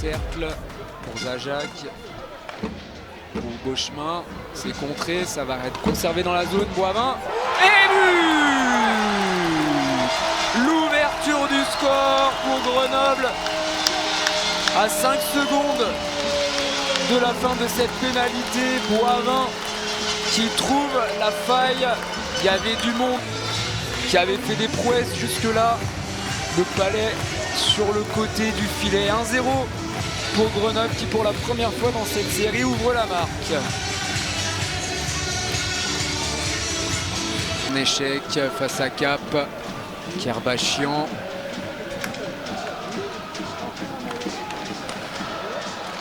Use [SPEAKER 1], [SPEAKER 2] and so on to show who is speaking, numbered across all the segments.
[SPEAKER 1] cercle pour Zajac. Pour Gauchemin, c'est contré, ça va être conservé dans la zone. Boivin et but! L'ouverture du score pour Grenoble à 5 secondes de la fin de cette pénalité. Boivin qui trouve la faille. Il y avait du monde qui avait fait des prouesses jusque-là. Le Palais sur le côté du filet. 1-0 pour Grenoble qui pour la première fois dans cette série ouvre la marque. Un échec face à Cap. Kerbachian.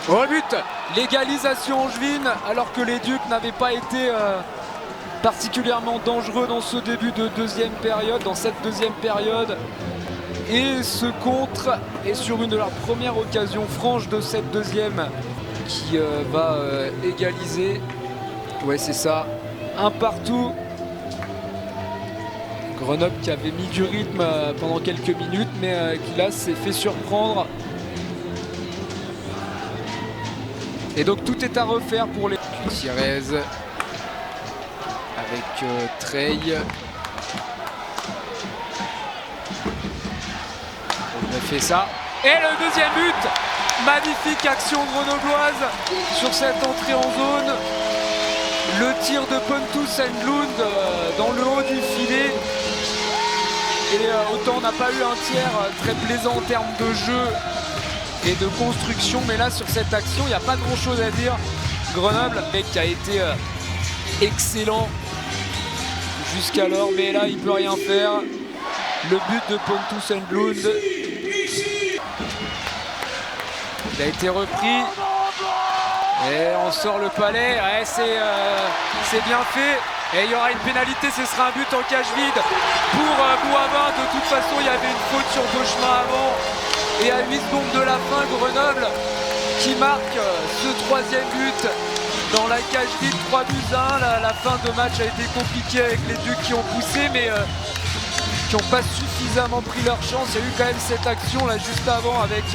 [SPEAKER 1] Au but, l'égalisation angevine alors que les Ducs n'avaient pas été particulièrement dangereux dans ce début de deuxième période, dans cette deuxième période. Et ce contre est sur une de leurs premières occasions franches de cette deuxième qui va égaliser. Ouais, c'est ça, un partout. Grenoble qui avait mis du rythme pendant quelques minutes mais qui là s'est fait surprendre. Et donc tout est à refaire pour les Thierez avec Trey. On a fait ça. Et le deuxième but. Magnifique action grenobloise sur cette entrée en zone. Le tir de Pontus Englund dans le haut du filet. Et autant on n'a pas eu un tiers très plaisant en termes de jeu et de construction, mais là sur cette action il n'y a pas grand chose à dire. Grenoble qui a été excellent jusqu'alors, mais là il peut rien faire. Le but de Pontus Englund, il a été repris et on sort le Palais. Ouais, c'est bien fait. Et il y aura une pénalité, ce sera un but en cage vide pour Boivin. De toute façon, il y avait une faute sur Gauchemin avant. Et à 8 secondes de la fin, Grenoble qui marque ce troisième but dans la cage vide, 3-1. La fin de match a été compliquée avec les Ducs qui ont poussé, mais qui n'ont pas suffisamment pris leur chance. Il y a eu quand même cette action là juste avant avec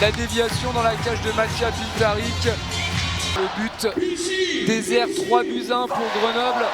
[SPEAKER 1] la déviation dans la cage de Mattia Piltaric. Le but désert, 3-1 pour Grenoble.